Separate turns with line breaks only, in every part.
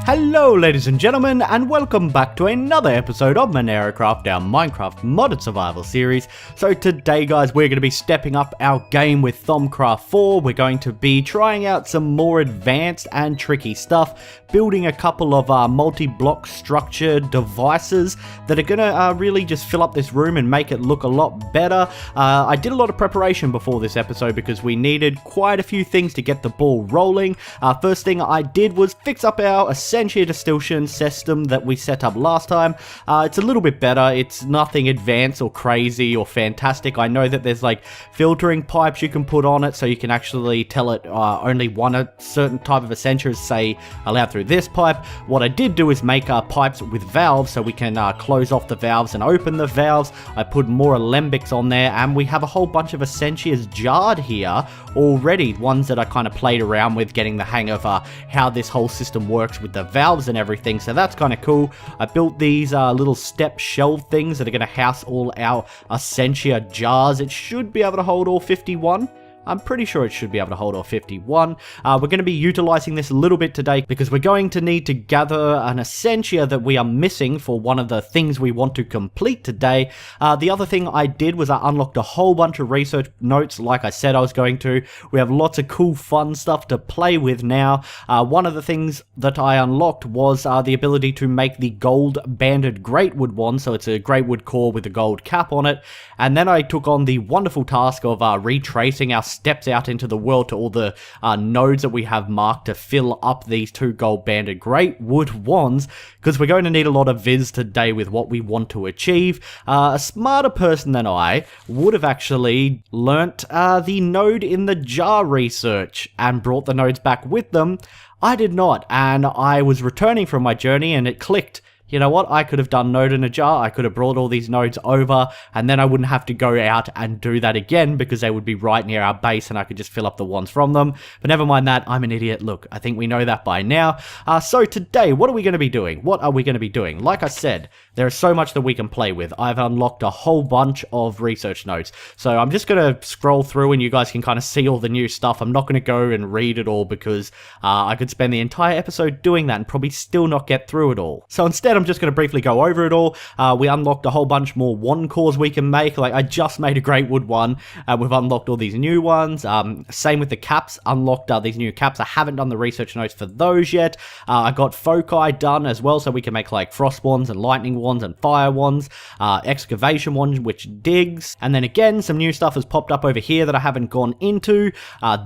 Hello ladies and gentlemen, and welcome back to another episode of MenaeroCraft, our Minecraft modded survival series. So today guys, we're going to be stepping up our game with Thaumcraft 4. We're going to be trying out some more advanced and tricky stuff, building a couple of multi-block structured devices that are going to really just fill up this room and make it look a lot better. I did a lot of preparation before this episode because we needed quite a few things to get the ball rolling. First thing I did was fix up our Essentia distillation system that we set up last time. It's a little bit better. It's nothing advanced or crazy or fantastic. I know that there's like filtering pipes you can put on it so you can actually tell it only one certain type of Essentia is, say, allowed through this pipe. What I did do is make pipes with valves so we can close off the valves and open the valves. I put more alembics on there, and we have a whole bunch of Essentias jarred here already, ones that I kind of played around with, getting the hang of how this whole system works with the valves and everything, so that's kind of cool. I built these little step shelf things that are going to house all our Essentia jars. It should be able to hold all 51. I'm pretty sure it should be able to hold all 51. We're going to be utilizing this a little bit today because we're going to need to gather an Essentia that we are missing for one of the things we want to complete today. The other thing I did was I unlocked a whole bunch of research notes like I said I was going to. We have lots of cool fun stuff to play with now. One of the things that I unlocked was the ability to make the gold banded greatwood one, so it's a greatwood core with a gold cap on it. And then I took on the wonderful task of retracing our steps out into the world to all the nodes that we have marked to fill up these two gold banded greatwood wands, because we're going to need a lot of viz today with what we want to achieve. A smarter person than I would have actually learnt the node in the jar research and brought the nodes back with them. I did not, and I was returning from my journey and it clicked. You know what, I could have done node in a jar, I could have brought all these nodes over, and then I wouldn't have to go out and do that again because they would be right near our base and I could just fill up the wands from them. But never mind that, I'm an idiot. Look, I think we know that by now. So today, what are we going to be doing? What are we going to be doing? Like I said, there is so much that we can play with. I've unlocked a whole bunch of research notes. So I'm just going to scroll through and you guys can kind of see all the new stuff. I'm not going to go and read it all because I could spend the entire episode doing that and probably still not get through it all. So instead, I'm just going to briefly go over it all. We unlocked a whole bunch more wand cores we can make. Like I just made a greatwood one, and we've unlocked all these new ones. Same with the caps, unlocked these new caps. I haven't done the research notes for those yet. I got foci done as well, so we can make like frost wands and lightning wands and fire wands, excavation wands which digs, and then again some new stuff has popped up over here that I haven't gone into.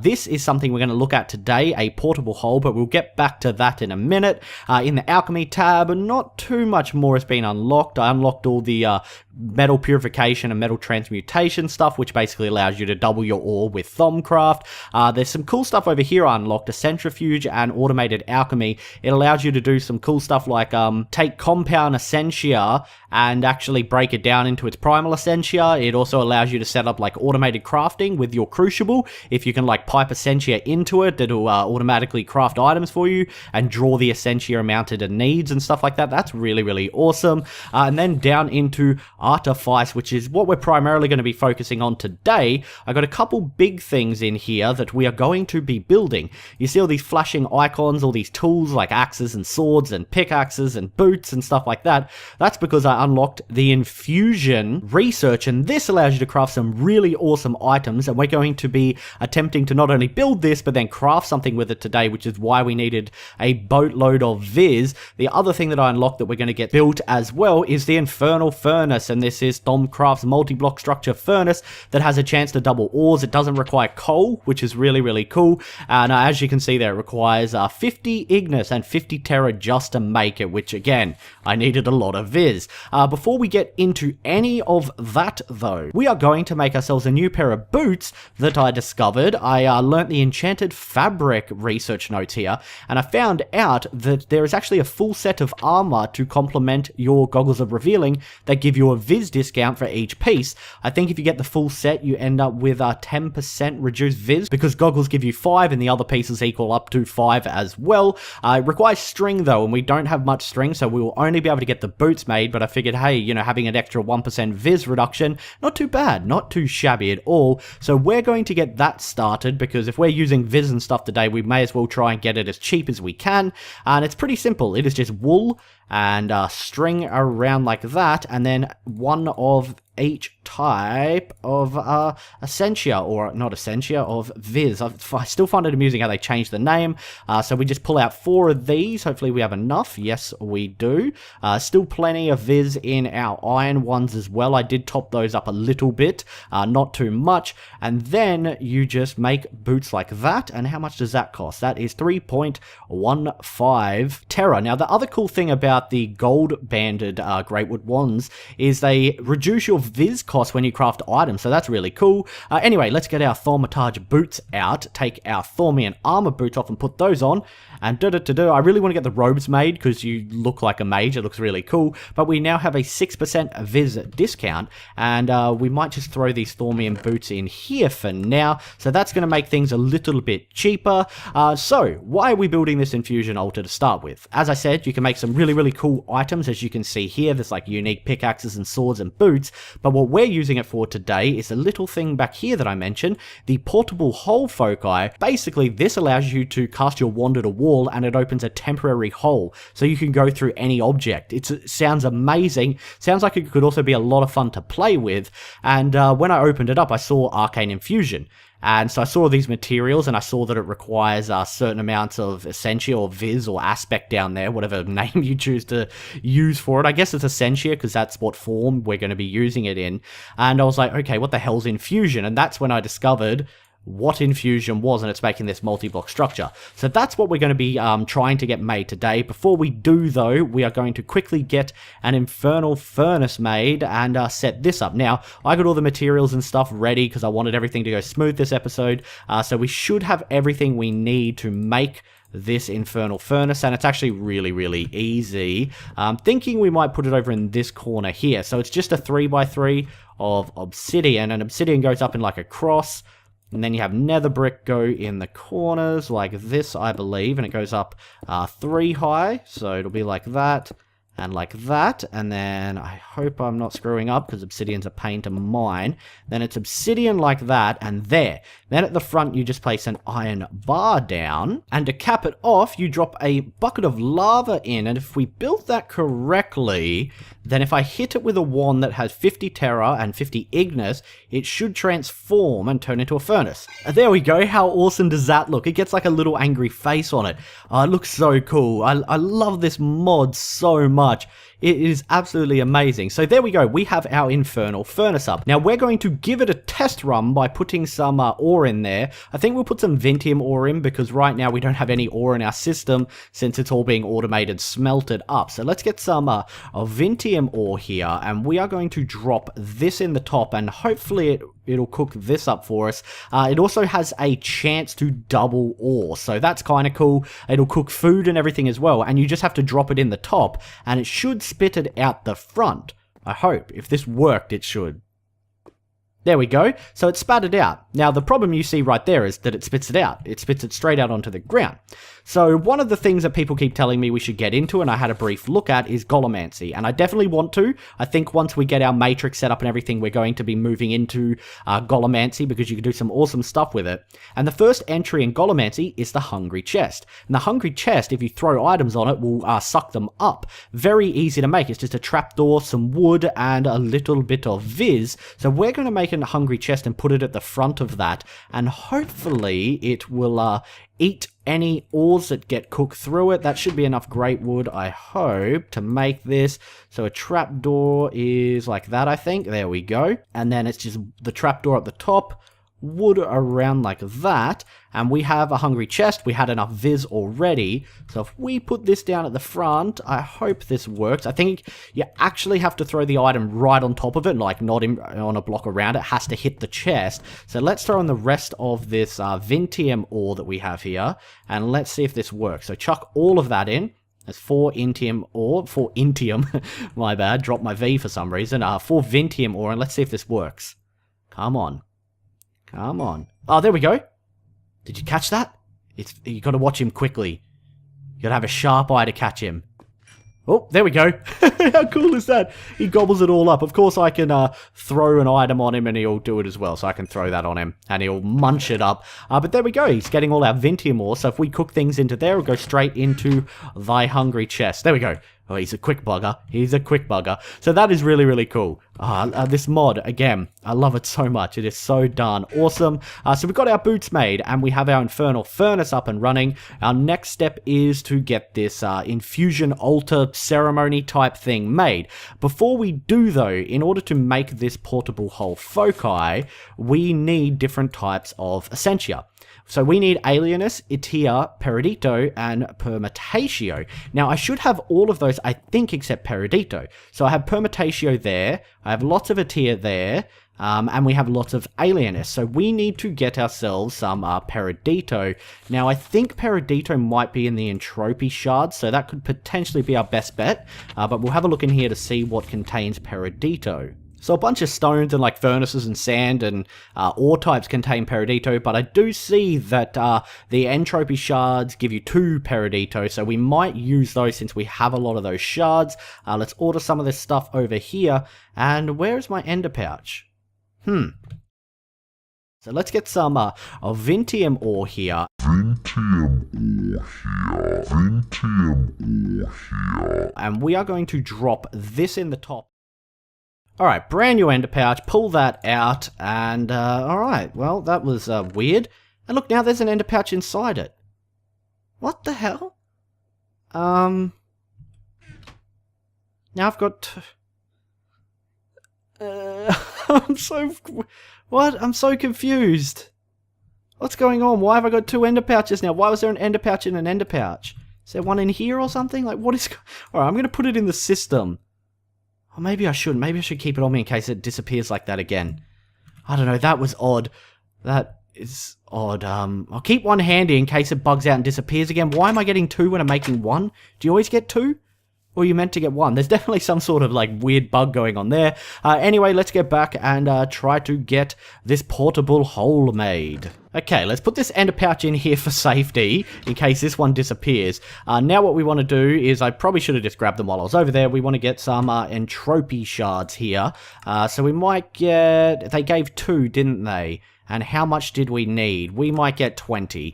This is something we're going to look at today, a portable hole, but we'll get back to that in a minute. In the alchemy tab, not too much more has been unlocked. I unlocked all the metal purification and metal transmutation stuff, which basically allows you to double your ore with Thaumcraft. There's some cool stuff over here I unlocked, a centrifuge and automated alchemy. It allows you to do some cool stuff like take compound Essentia and actually break it down into its primal Essentia. It also allows you to set up like automated crafting with your crucible. If you can like pipe Essentia into it, it'll automatically craft items for you and draw the Essentia amount it needs and stuff like that. That's really awesome. And then down into Artifice, which is what we're primarily going to be focusing on today. I got a couple big things in here that we are going to be building. You see all these flashing icons, all these tools like axes and swords and pickaxes and boots and stuff like that. That's because I unlocked the INFUSION research, and this allows you to craft some really awesome items, and we're going to be attempting to not only build this but then craft something with it today, which is why we needed a boatload of viz. The other thing that I unlocked that we're going to get built as well is the Infernal Furnace, and this is Thaumcraft's multi-block structure furnace that has a chance to double ores. It doesn't require coal, which is really cool, and as you can see there, it requires 50 Ignis and 50 Terra just to make it, which again, I needed a lot of viz. Before we get into any of that though, we are going to make ourselves a new pair of boots that I discovered. I learnt the enchanted fabric research notes here, and I found out that there is actually a full set of armor to complement your Goggles of Revealing that give you a Viz discount for each piece. I think if you get the full set, you end up with a 10% reduced Viz because goggles give you 5 and the other pieces equal up to 5 as well. It requires string though, and we don't have much string, so we will only be able to get the boots made, but I figured, hey, you know, having an extra 1% Viz reduction, not too bad, not too shabby at all. So we're going to get that started because if we're using Viz and stuff today, we may as well try and get it as cheap as we can. And it's pretty simple. It is just wool and string around like that, and then one of each type of Essentia, or not Essentia, of Viz. I still find it amusing how they changed the name. So we just pull out 4 of these. Hopefully we have enough. Yes, we do. Still plenty of Viz in our iron ones as well. I did top those up a little bit, not too much. And then you just make boots like that. And how much does that cost? That is 3.15 Terra. Now, the other cool thing about the gold banded Greatwood wands is they reduce your Viz cost when you craft items, so that's really cool. Anyway, let's get our Thaumaturge boots out, take our Thaumian armor boots off and put those on, and I really want to get the robes made because you look like a mage, it looks really cool, but we now have a 6% Viz discount, and we might just throw these Thaumian boots in here for now, so that's going to make things a little bit cheaper. So, why are we building this infusion altar to start with? As I said, you can make some really cool items, as you can see here. There's like unique pickaxes and swords and boots, but what we're using it for today is a little thing back here that I mentioned, the portable hole foci. Basically, this allows you to cast your wand at a wall and it opens a temporary hole, so you can go through any object. It sounds amazing, sounds like it could also be a lot of fun to play with, and when I opened it up, I saw Arcane Infusion. And so I saw these materials and I saw that it requires certain amounts of Essentia or Viz or Aspect down there, whatever name you choose to use for it. I guess it's Essentia because that's what form we're going to be using it in. And I was like, okay, what the hell's Infusion? And that's when I discovered what Infusion was, and it's making this multi-block structure. So that's what we're going to be trying to get made today. Before we do though, we are going to quickly get an Infernal Furnace made and set this up. Now, I got all the materials and stuff ready because I wanted everything to go smooth this episode, so we should have everything we need to make this Infernal Furnace, and it's actually really easy. I'm thinking we might put it over in this corner here. So it's just a 3x3 of obsidian, and obsidian goes up in like a cross. And then you have nether brick go in the corners like this, I believe, and it goes up 3 high, so it'll be like that and like that, and then I hope I'm not screwing up because obsidian's a pain to mine. Then it's obsidian like that, and there. Then at the front you just place an iron bar down, and to cap it off you drop a bucket of lava in, and if we build that correctly, then if I hit it with a wand that has 50 Terra and 50 Ignis, it should transform and turn into a furnace. There we go, how awesome does that look? It gets like a little angry face on it. Oh, it looks so cool. I love this mod so much. It is absolutely amazing. So there we go, we have our Infernal Furnace up. Now we're going to give it a test run by putting some ore in there. I think we'll put some Vintium ore in because right now we don't have any ore in our system since it's all being automated smelted up. So let's get some Vintium ore here, and we are going to drop this in the top, and hopefully it'll cook this up for us. It also has a chance to double ore, so that's kind of cool. It'll cook food and everything as well, and you just have to drop it in the top, and it should spit it out the front. I hope. If this worked, it should. There we go. So it spat it out. Now the problem you see right there is that it spits it out. It spits it straight out onto the ground. So one of the things that people keep telling me we should get into, and I had a brief look at, is Golomancy. And I definitely want to. I think once we get our matrix set up and everything, we're going to be moving into Golomancy because you can do some awesome stuff with it. And the first entry in Golomancy is the Hungry Chest. And the Hungry Chest, if you throw items on it, will suck them up. Very easy to make. It's just a trapdoor, some wood, and a little bit of Viz. So we're going to make a Hungry Chest and put it at the front of that, and hopefully it will eat any ores that get cooked through it. That should be enough great wood, I hope, to make this. So a trapdoor is like that, I think. There we go. And then it's just the trapdoor at the top, wood around like that, and we have a Hungry Chest. We had enough Viz already, so if we put this down at the front, I hope this works. I think you actually have to throw the item right on top of it, like not on a block around it. It has to hit the chest. So let's throw in the rest of this Vintium ore that we have here, and let's see if this works. So chuck all of that in, That's 4 intium ore, 4 intium, my bad, dropped my V for some reason, 4 vintium ore, and let's see if this works. Come on. Come on. Oh, there we go. Did you catch that? You gotta watch him quickly. You gotta have a sharp eye to catch him. Oh, there we go. How cool is that? He gobbles it all up. Of course, I can throw an item on him and he'll do it as well. So I can throw that on him and he'll munch it up. But there we go. He's getting all our vintium ore. So if we cook things into there, it'll go straight into thy hungry chest. There we go. Oh, he's a quick bugger. He's a quick bugger. So that is really, really cool. This mod, again, I love it so much. It is so darn awesome. So we've got our boots made, and we have our infernal furnace up and running. Our next step is to get this infusion altar ceremony type thing made. Before we do, though, in order to make this portable hull foci, we need different types of essentia. So we need Alienus, Itea, Peridito, and Permutatio. Now, I should have all of those, I think, except Peridito. So I have Permutatio there, I have lots of Itea there, and we have lots of Alienus. So we need to get ourselves some Peridito. Now, I think Peridito might be in the entropy shards, so that could potentially be our best bet. But we'll have a look in here to see what contains Peridito. So a bunch of stones and like furnaces and sand and ore types contain Peridito, but I do see that the entropy shards give you 2 Peridito, so we might use those since we have a lot of those shards. Let's order some of this stuff over here. And where's my ender pouch? So let's get some Vintium ore here. And we are going to drop this in the top. Alright, brand new ender pouch, pull that out, and alright, well, that was weird. And look, now there's an ender pouch inside it. What the hell? Now I've got... I'm so confused. What's going on? Why have I got 2 ender pouches now? Why was there an ender pouch in an ender pouch? Is there one in here or something? Like, what is... Alright, I'm going to put it in the system. Or maybe I shouldn't. Maybe I should keep it on me in case it disappears like that again. I don't know. That was odd. That is odd. I'll keep one handy in case it bugs out and disappears again. Why am I getting 2 when I'm making 1? Do you always get 2? Or are you meant to get 1? There's definitely some sort of like weird bug going on there. Anyway, let's get back and try to get this portable hole made. Okay, let's put this ender pouch in here for safety, in case this one disappears. Now what we want to do is, I probably should have just grabbed them while I was over there, we want to get some entropy shards here. So we might get... They gave 2, didn't they? And how much did we need? We might get 20,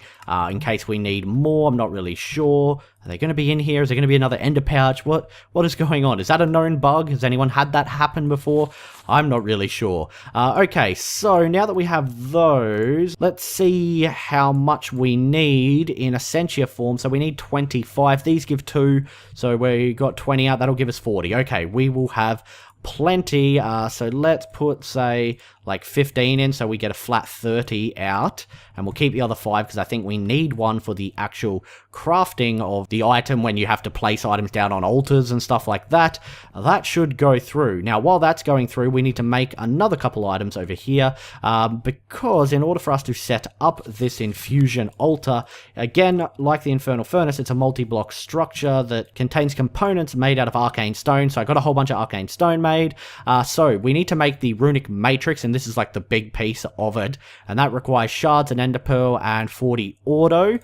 in case we need more. I'm not really sure. Are they going to be in here? Is there going to be another ender pouch? What is going on? Is that a known bug? Has anyone had that happen before? I'm not really sure. Okay, so now that we have those, let's see how much we need in Essentia form. So we need 25. These give 2, so we got 20 out. That'll give us 40. Okay, we will have plenty. So let's put, say, like 15 in, so we get a flat 30 out, and we'll keep the other 5 because I think we need 1 for the actual crafting of the item when you have to place items down on altars and stuff like that. That should go through. Now, while that's going through, we need to make another couple items over here, because in order for us to set up this infusion altar, again, like the infernal furnace, it's a multi-block structure that contains components made out of arcane stone. So I got a whole bunch of arcane stone made. So we need to make the runic matrix, and this is like the big piece of it, and that requires shards and ender pearl and 40 auto.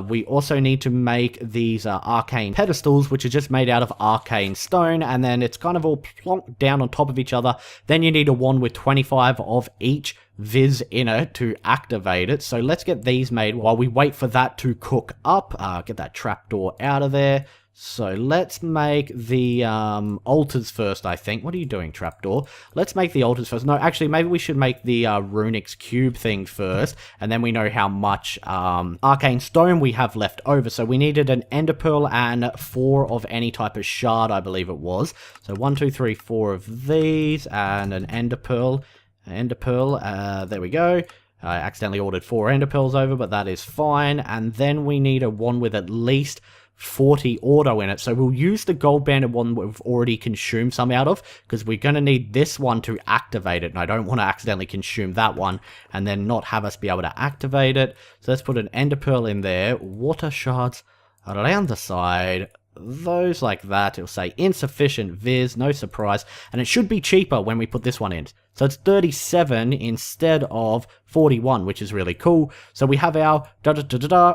We also need to make these arcane pedestals, which are just made out of arcane stone, and then it's kind of all plonked down on top of each other. Then you need a wand with 25 of each viz in it to activate it. So let's get these made while we wait for that to cook up. Get that trapdoor out of there. So let's make the altars first, I think. What are you doing, trapdoor? Let's make the altars first. No, actually, maybe we should make the Runix cube thing first, and then we know how much arcane stone we have left over. So we needed an ender pearl and 4 of any type of shard, I believe it was. So 1, 2, 3, 4 of these, and an ender pearl. There we go. I accidentally ordered 4 ender pearls over, but that is fine. And then we need a one with at least 40 auto in it, so we'll use the gold banded one that we've already consumed some out of, because we're going to need this one to activate it, and I don't want to accidentally consume that one and then not have us be able to activate it. So let's put an ender pearl in there, water shards around the side. those like that. It'll say insufficient viz, no surprise, and it should be cheaper when we put this one in. So it's 37 instead of 41, which is really cool. So we have our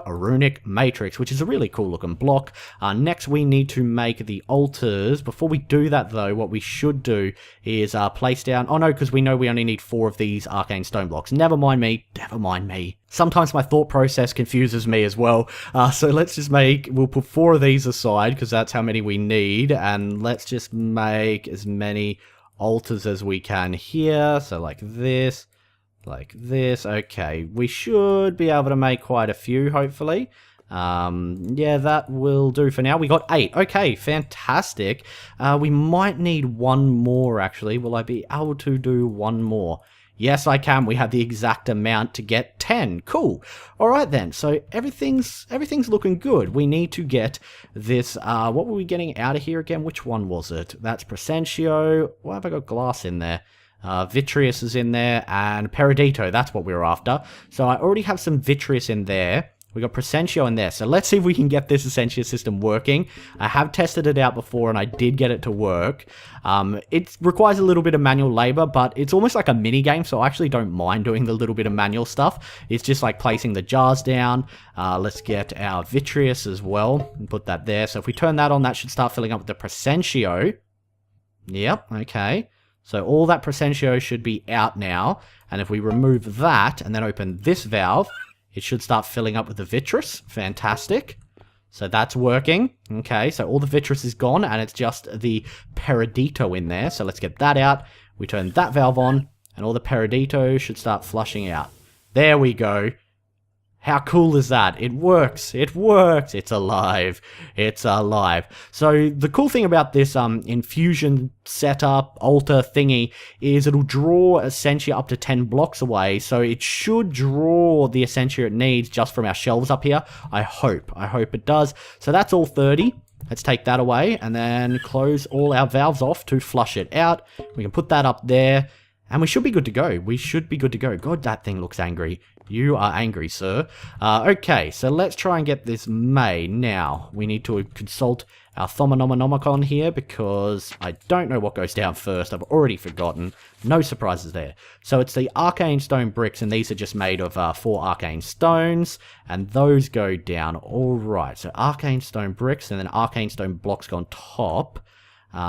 runic matrix, which is a really cool looking block. Next we need to make the altars. Before we do that though, what we should do is place down, oh no, because we know we only need 4 of these arcane stone blocks. Never mind me. Sometimes my thought process confuses me as well. So let's just we'll put 4 of these aside because that's how many we need. And let's just make as many altars as we can here. So like this. Okay, we should be able to make quite a few, hopefully. Yeah, that will do for now. We got 8. Okay, fantastic. We might need 1 more, actually. Will I be able to do 1 more? Yes, I can. We have the exact amount to get 10. Cool. All right, then. So everything's looking good. We need to get this. What were we getting out of here again? Which one was it? That's Presentio. Why have I got glass in there? Vitreous is in there, and Peridito. That's what we were after. So I already have some Vitreous in there. We got Presentio in there. So let's see if we can get this Essentia system working. I have tested it out before and I did get it to work. It requires a little bit of manual labor, but it's almost like a mini game, so I actually don't mind doing the little bit of manual stuff. It's just like placing the jars down. Let's get our Vitreous as well and put that there. So if we turn that on, that should start filling up with the Presentio. Yep, okay. So all that Presentio should be out now. And if we remove that and then open this valve, it should start filling up with the Vitreous. Fantastic. So that's working. Okay, so all the Vitreous is gone, and it's just the Peridito in there. So let's get that out. We turn that valve on, and all the Peridito should start flushing out. There we go. How cool is that? It works. It works. It's alive. It's alive. So the cool thing about this infusion setup, altar thingy, is it'll draw Essentia up to 10 blocks away. So it should draw the Essentia it needs just from our shelves up here. I hope it does. So that's all 30. Let's take that away and then close all our valves off to flush it out. We can put that up there. And we should be good to go. We should be good to go. God, that thing looks angry. You are angry, sir. Okay, so let's try and get this made. Now, we need to consult our Thomanomonomicon here because I don't know what goes down first. I've already forgotten. No surprises there. So it's the arcane stone bricks, and these are just made of 4 arcane stones, and those go down. All right, so arcane stone bricks and then arcane stone blocks go on top.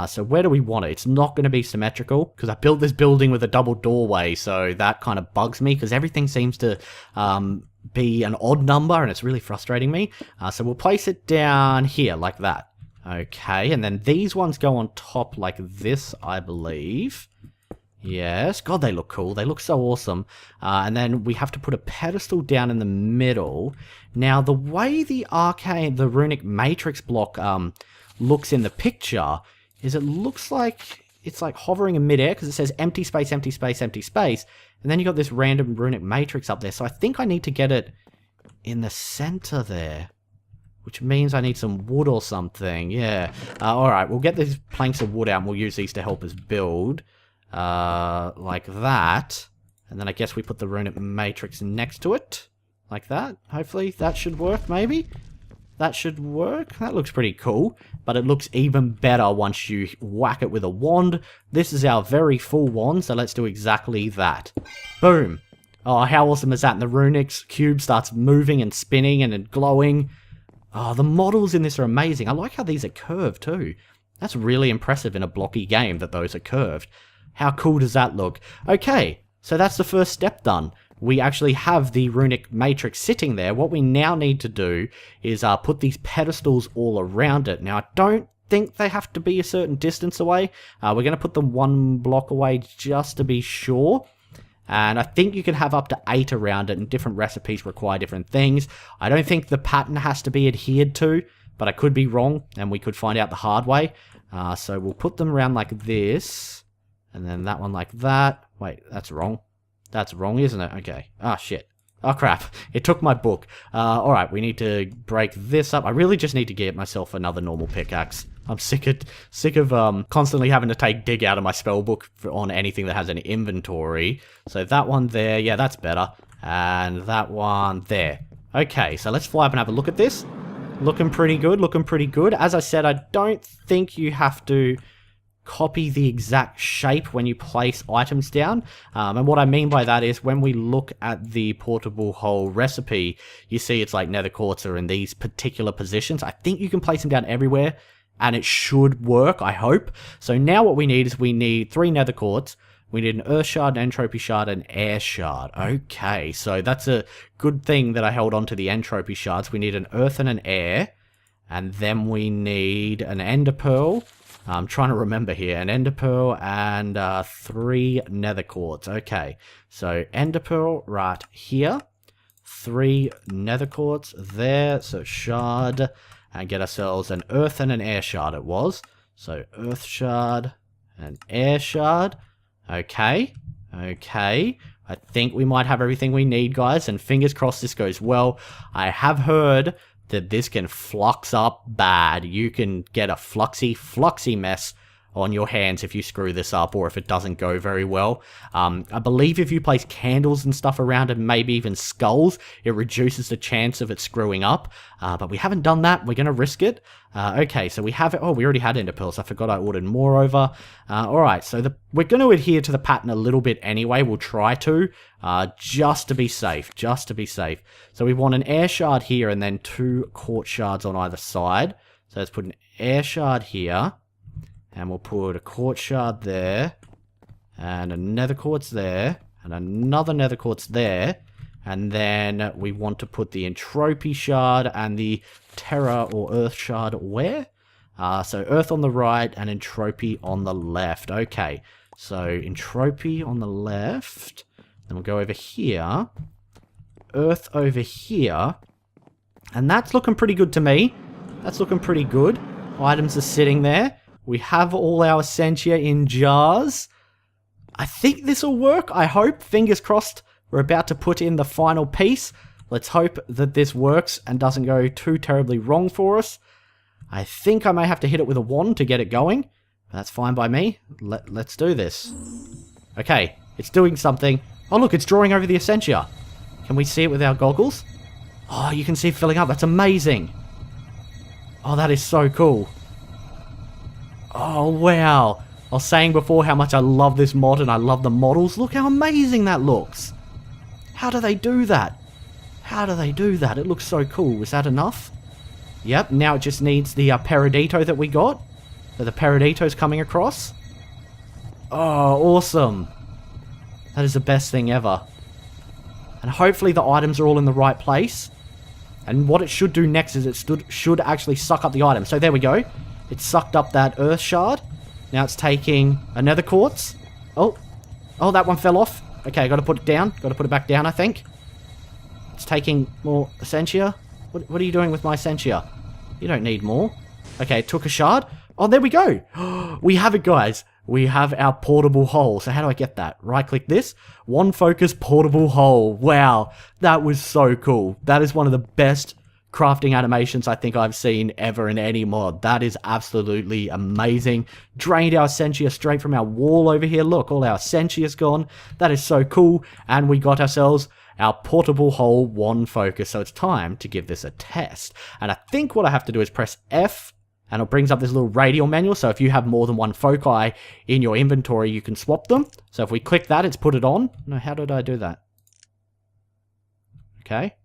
So where do we want it? It's not going to be symmetrical because I built this building with a double doorway, so that kind of bugs me because everything seems to be an odd number and it's really frustrating me. So we'll place it down here like that. Okay, and then these ones go on top like this, I believe. Yes, God, they look cool. They look so awesome. And then we have to put a pedestal down in the middle. Now, the way the runic matrix block looks in the picture is it looks like it's like hovering in midair because it says empty space, empty space, empty space. And then you got this random runic matrix up there. So I think I need to get it in the center there, which means I need some wood or something. Yeah. All right, we'll get these planks of wood out and we'll use these to help us build like that. And then I guess we put the runic matrix next to it like that. Hopefully that should work, maybe. That should work. That looks pretty cool, but it looks even better once you whack it with a wand. This is our very full wand, so let's do exactly that. Boom. Oh, how awesome is that? And the runic cube starts moving and spinning and glowing. Oh, the models in this are amazing. I like how these are curved too. That's really impressive in a blocky game that those are curved. How cool does that look? Okay, so that's the first step done. We actually have the runic matrix sitting there. What we now need to do is put these pedestals all around it. Now, I don't think they have to be a certain distance away. We're going to put them 1 block away just to be sure. And I think you can have up to 8 around it, and different recipes require different things. I don't think the pattern has to be adhered to, but I could be wrong, and we could find out the hard way. So we'll put them around like this, and then that one like that. Wait, that's wrong. That's wrong, isn't it? Okay. Ah, shit. Oh, crap. It took my book. Alright, we need to break this up. I really just need to get myself another normal pickaxe. I'm sick of constantly having to take dig out of my spell book on anything that has an inventory. So that one there, yeah, that's better. And that one there. Okay, so let's fly up and have a look at this. Looking pretty good, looking pretty good. As I said, I don't think you have to copy the exact shape when you place items down. And what I mean by that is when we look at the portable hole recipe, you see it's like nether quartz are in these particular positions. I think you can place them down everywhere and it should work, I hope. So now what we need is we need 3 nether quartz. We need an earth shard, an entropy shard, and an air shard. Okay, so that's a good thing that I held on to the entropy shards. We need an earth and an air. And then we need an ender pearl. I'm trying to remember here. An ender pearl and 3 nether quartz. Okay, so ender pearl right here. 3 nether quartz there. So shard. And get ourselves an earth and an air shard it was. So earth shard and air shard. Okay. Okay. I think we might have everything we need, guys. And fingers crossed this goes well. I have heard that this can flux up bad. You can get a fluxy mess on your hands if you screw this up or if it doesn't go very well. I believe if you place candles and stuff around it, maybe even skulls, it reduces the chance of it screwing up. But we haven't done that. We're going to risk it. Okay, so we have it. Oh, we already had ender pearls. I forgot I ordered more over. Alright, so we're going to adhere to the pattern a little bit anyway. We'll try to, just to be safe. Just to be safe. So we want an air shard here and then 2 quartz shards on either side. So let's put an air shard here. And we'll put a quartz shard there, and a nether quartz there, and another nether quartz there. And then we want to put the entropy shard and the terra or earth shard where? So earth on the right and entropy on the left. Okay, so entropy on the left. Then we'll go over here. Earth over here. And that's looking pretty good to me. That's looking pretty good. Items are sitting there. We have all our essentia in jars. I think this will work, I hope. Fingers crossed. We're about to put in the final piece. Let's hope that this works and doesn't go too terribly wrong for us. I think I may have to hit it with a wand to get it going. That's fine by me. Let's do this. Okay, it's doing something. Oh look, it's drawing over the essentia. Can we see it with our goggles? Oh, you can see it filling up. That's amazing. Oh, that is so cool. Oh, wow. I was saying before how much I love this mod and I love the models. Look how amazing that looks. How do they do that? How do they do that? It looks so cool. Is that enough? Yep, now it just needs the Peridito that we got. So the Peridito's coming across. Oh, awesome. That is the best thing ever. And hopefully the items are all in the right place. And what it should do next is it should actually suck up the item. So there we go. It sucked up that earth shard. Now it's taking another quartz. Oh, that one fell off. Okay, I got to put it down. Got to put it back down, I think. It's taking more essentia. What are you doing with my essentia? You don't need more. Okay, it took a shard. Oh, there we go. We have it, guys. We have our portable hole. So how do I get that? Right-click this. One focus portable hole. Wow, that was so cool. That is one of the best crafting animations I think I've seen ever in any mod. That is absolutely amazing. Drained our essentia straight from our wall over here. Look, all our essentia's gone. That is so cool. And we got ourselves our portable hole one focus. So it's time to give this a test. And I think what I have to do is press F, and it brings up this little radial manual. So if you have more than one foci in your inventory, you can swap them. So if we click that, it's put it on. No, how did I do that? Okay.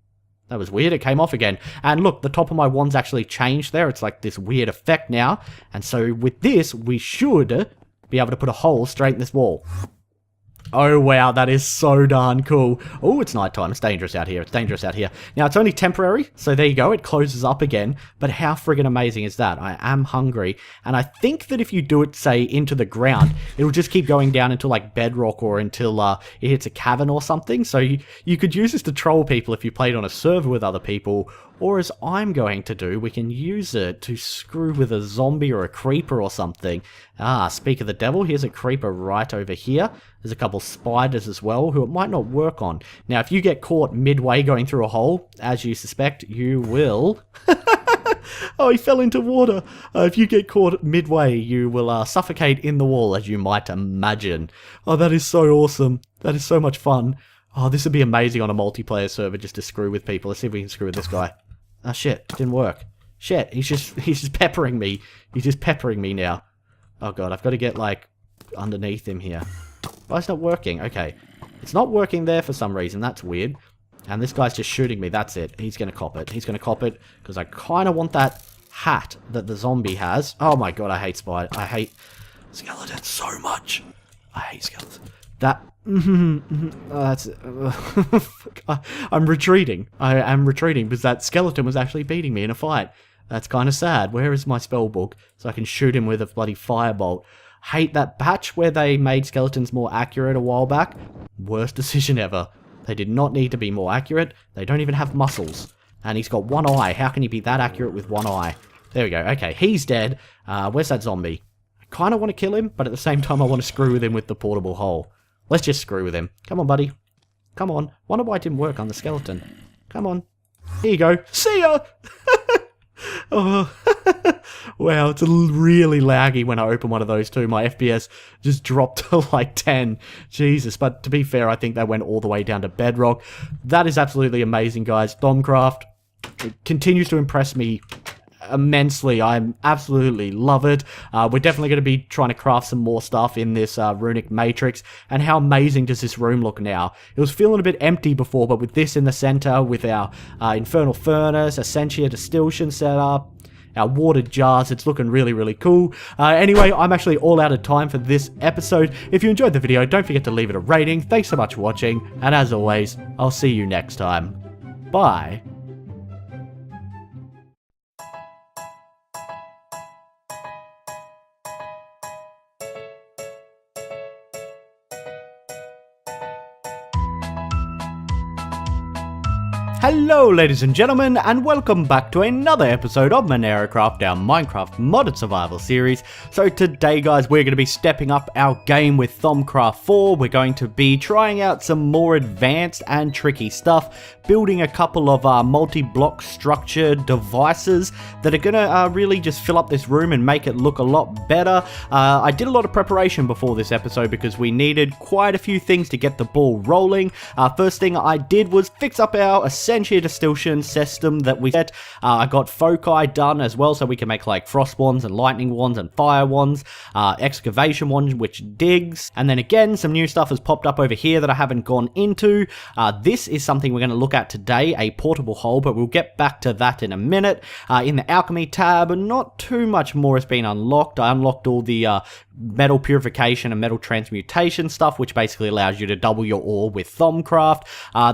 That was weird, it came off again. And look, the top of my wand's actually changed there. It's like this weird effect now. And so with this, we should be able to put a hole straight in this wall. Oh wow, that is so darn cool. Oh, it's nighttime. It's dangerous out here. It's dangerous out here. Now, it's only temporary, so there you go. It closes up again. But how friggin' amazing is that? I am hungry. And I think that if you do it, say, into the ground, it'll just keep going down until, like, bedrock or until it hits a cavern or something. So you could use this to troll people if you played on a server with other people. Or as I'm going to do, we can use it to screw with a zombie or a creeper or something. Ah, speak of the devil, here's a creeper right over here. There's a couple spiders as well, who it might not work on. Now, if you get caught midway going through a hole, as you suspect, you will... Oh, he fell into water. If you get caught midway, you will suffocate in the wall, as you might imagine. Oh, that is so awesome. That is so much fun. Oh, this would be amazing on a multiplayer server just to screw with people. Let's see if we can screw with this guy. Ah, shit. Didn't work. Shit, he's just peppering me. He's just peppering me now. Oh god, I've got to get, like, underneath him here. Why it's not working? Okay. It's not working there for some reason. That's weird. And this guy's just shooting me. That's it. He's going to cop it. He's going to cop it because I kind of want that hat that the zombie has. Oh my god, I hate spiders. I hate skeletons so much. I hate skeletons. That... that's... I'm retreating. I am retreating because that skeleton was actually beating me in a fight. That's kind of sad. Where is my spell book so I can shoot him with a bloody firebolt? Hate that patch where they made skeletons more accurate a while back. Worst decision ever. They did not need to be more accurate. They don't even have muscles. And he's got one eye. How can he be that accurate with one eye? There we go. Okay, he's dead. Where's that zombie? I kind of want to kill him, but at the same time I want to screw with him with the portable hole. Let's just screw with him. Come on, buddy. Come on. Wonder why it didn't work on the skeleton. Come on. Here you go. See ya! Oh, wow, it's really laggy when I open one of those too. My FPS just dropped to like 10. Jesus, but to be fair, I think they went all the way down to bedrock. That is absolutely amazing, guys. Thaumcraft continues to impress me immensely. I absolutely love it. We're definitely going to be trying to craft some more stuff in this runic matrix. And how amazing does this room look now? It was feeling a bit empty before, but with this in the center, with our infernal furnace, Essentia distillation setup, our watered jars, it's looking really, really cool. Anyway, I'm actually all out of time for this episode. If you enjoyed the video, don't forget to leave it a rating. Thanks so much for watching, and as always, I'll see you next time. Bye. Hello ladies and gentlemen, and welcome back to another episode of MenaeroCraft, our Minecraft modded survival series. So today guys, we're going to be stepping up our game with Thaumcraft 4. We're going to be trying out some more advanced and tricky stuff, building a couple of multi-block structured devices that are going to really just fill up this room and make it look a lot better. I did a lot of preparation before this episode because we needed quite a few things to get the ball rolling. First thing I did was fix up our Essentia distillation system that we set. I got foci done as well, so we can make like frost wands and lightning wands and fire wands, excavation wands which digs, and then again some new stuff has popped up over here that I haven't gone into. This is something we're going to look at today, a portable hole, but we'll get back to that in a minute. In the alchemy tab, not too much more has been unlocked. I unlocked all the metal purification and metal transmutation stuff, which basically allows you to double your ore with Thaumcraft.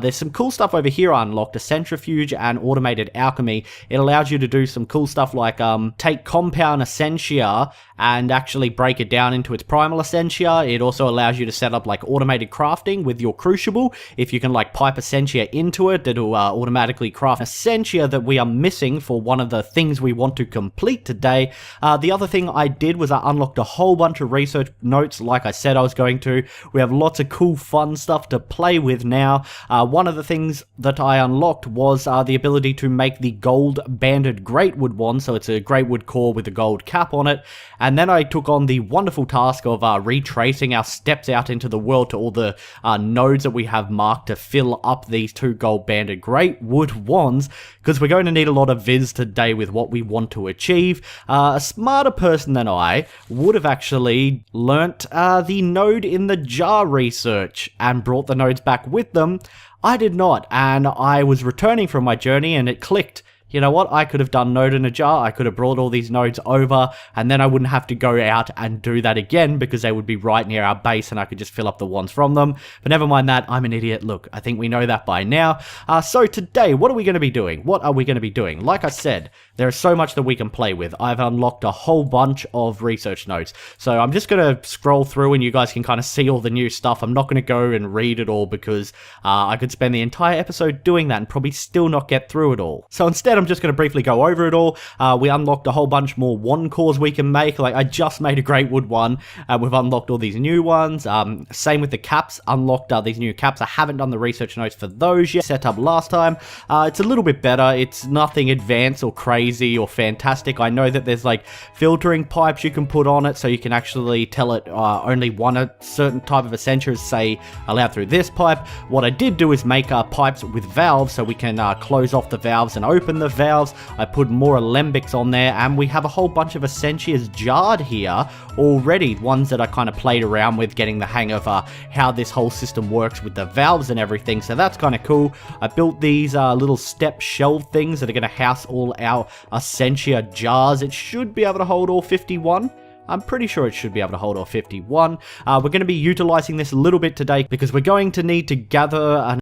There's some cool stuff over here I unlocked, a centrifuge and automated alchemy. It allows you to do some cool stuff like take compound essentia and actually break it down into its primal essentia. It also allows you to set up like automated crafting with your crucible. If you can like pipe essentia into it, it'll automatically craft essentia that we are missing for one of the things we want to complete today. The other thing I did was I unlocked a whole bunch of research notes like I said I was going to. We have lots of cool fun stuff to play with now. One of the things that I unlocked was the ability to make the gold banded greatwood one, so it's a greatwood core with a gold cap on it. And then I took on the wonderful task of retracing our steps out into the world to all the nodes that we have marked to fill up these 2 gold banded greatwood wands, because we're going to need a lot of viz today with what we want to achieve. A smarter person than I would have actually learnt the node in the jar research and brought the nodes back with them. I did not, and I was returning from my journey and it clicked. You know what, I could have done node in a jar, I could have brought all these nodes over, and then I wouldn't have to go out and do that again because they would be right near our base and I could just fill up the wands from them. But never mind that, I'm an idiot. Look, I think we know that by now. So today, what are we going to be doing? What are we going to be doing? Like I said, there is so much that we can play with. I've unlocked a whole bunch of research notes. So I'm just going to scroll through and you guys can kind of see all the new stuff. I'm not going to go and read it all because I could spend the entire episode doing that and probably still not get through it all. So instead, I'm just going to briefly go over it all. We unlocked a whole bunch more wand cores we can make. Like I just made a great wood one. We've unlocked all these new ones. Same with the caps. Unlocked these new caps. I haven't done the research notes for those yet. Set up last time. It's a little bit better. It's nothing advanced or crazy or fantastic. I know that there's like filtering pipes you can put on it, so you can actually tell it only one a certain type of essentia is, say, allowed through this pipe. What I did do is make pipes with valves, so we can close off the valves and open the valves. I put more alembics on there, and we have a whole bunch of Essentias jarred here already, ones that I kind of played around with, getting the hang of how this whole system works with the valves and everything, so that's kind of cool. I built these little step shelf things that are going to house all our Essentia jars. It should be able to hold all 51. I'm pretty sure it should be able to hold all 51. We're going to be utilizing this a little bit today because we're going to need to gather an